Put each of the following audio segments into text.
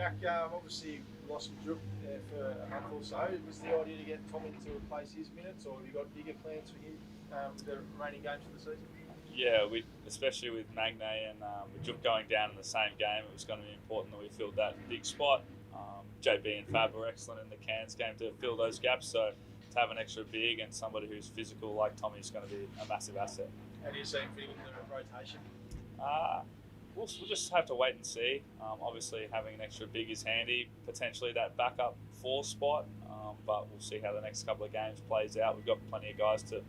Jack, obviously lost Majuk for a month or so. Was the idea to get Tommy to replace his minutes, or have you got bigger plans for him with the remaining games for the season? Yeah, especially with Magne and Majuk going down in the same game, it was going to be important that we filled that big spot. JB and Fab were excellent in the Cairns game to fill those gaps, so to have an extra big and somebody who's physical like Tommy is going to be a massive asset. How do you see him fitting into the rotation? We'll just have to wait and see. Obviously, having an extra big is handy. Potentially that backup 4 spot, but we'll see how the next couple of games plays out. We've got plenty of guys to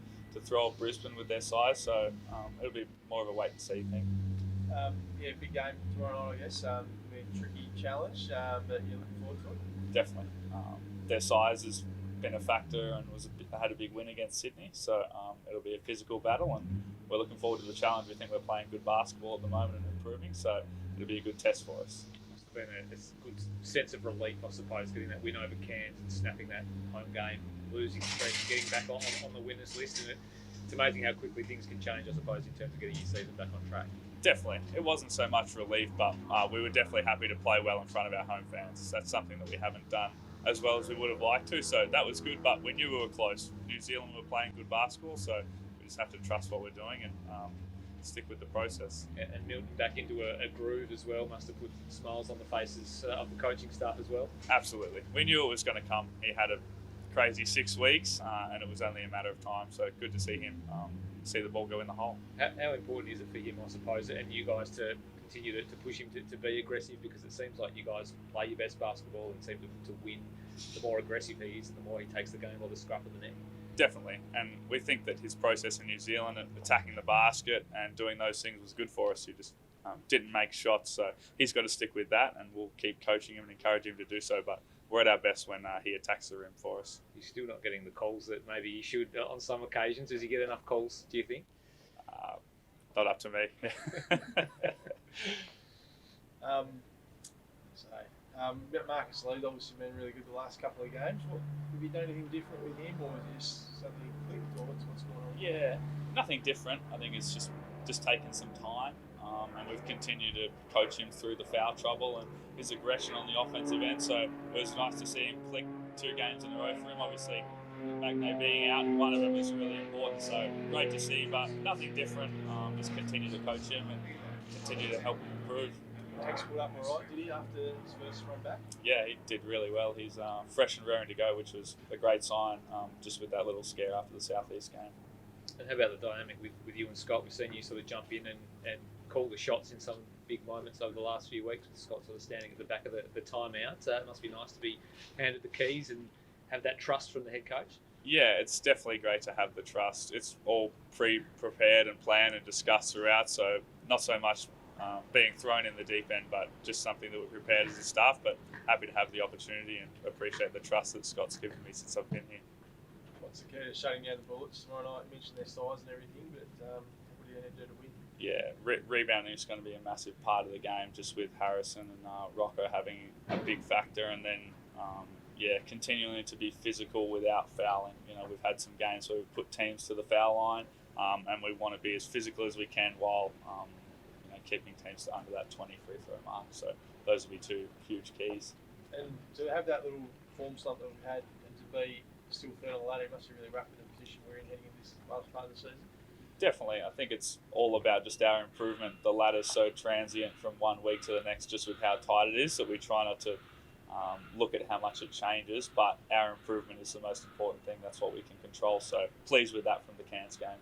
throw at Brisbane with their size, so it'll be more of a wait and see thing. Yeah, big game tomorrow night, I guess. Be a tricky challenge, but you're looking forward to it? Definitely. Their size has been a factor and had a big win against Sydney, so it'll be a physical battle, and we're looking forward to the challenge. We think we're playing good basketball at the moment and improving, so it'll be a good test for us. It's been a good sense of relief, I suppose, getting that win over Cairns and snapping that home game losing streak and getting back on the winners list. And it's amazing how quickly things can change, I suppose, in terms of getting your season back on track. Definitely. It wasn't so much relief, but we were definitely happy to play well in front of our home fans. That's something that we haven't done as well as we would have liked to, so that was good, but we knew we were close. New Zealand were playing good basketball, so we just have to trust what we're doing and stick with the process. And Milton back into a groove as well must have put smiles on the faces of the coaching staff as well. Absolutely. We knew it was going to come. He had a crazy 6 weeks, and it was only a matter of time, so good to see him see the ball go in the hole. How important is it for him, I suppose, and you guys to continue to push him to be aggressive, because it seems like you guys play your best basketball and seem to win the more aggressive he is and the more he takes the game by the scruff of the neck? Definitely, and we think that his process in New Zealand and attacking the basket and doing those things was good for us. He just didn't make shots, so he's got to stick with that, and we'll keep coaching him and encouraging him to do so, but we're at our best when he attacks the rim for us. You're still not getting the calls that maybe you should on some occasions. Does he get enough calls, do you think? Not up to me. Marcus Lee's obviously been really good the last couple of games. Have you done anything different with him, or is it just something clicked, or what's going on? Yeah, nothing different. I think it's just taken some time, and we've continued to coach him through the foul trouble and his aggression on the offensive end. So it was nice to see him click 2 games in a row for him. Obviously, Magne being out in one of them is really important. So great to see, but nothing different. Just continue to coach him and continue to help him improve. Tex put up all right, did he, after his first run back? Yeah, he did really well. He's fresh and raring to go, which was a great sign, just with that little scare after the Southeast game. And how about the dynamic with you and Scott? We've seen you sort of jump in and call the shots in some big moments over the last few weeks, with Scott sort of standing at the back of the timeout. It must be nice to be handed the keys and have that trust from the head coach. Yeah, it's definitely great to have the trust. It's all pre-prepared and planned and discussed throughout, so not so much being thrown in the deep end, but just something that we've prepared as a staff, but happy to have the opportunity and appreciate the trust that Scott's given me since I've been here. What's the key to shutting down the Bullets tomorrow night? You mentioned their size and everything, but what do you need to do to win? Yeah, rebounding is going to be a massive part of the game, just with Harrison and Rocco having a big factor, and then continuing to be physical without fouling. You know, we've had some games where we've put teams to the foul line, and we want to be as physical as we can while keeping teams under that 20 free throw mark. So those will be 2 huge keys. And to have that little form slump that we've had, and to be still third on the ladder, it must be really rough in the position we're in heading into this last part of the season. Definitely. I think it's all about just our improvement. The ladder's so transient from one week to the next, just with how tight it is, that we try not to look at how much it changes, but our improvement is the most important thing. That's what we can control. So pleased with that from the Cairns game.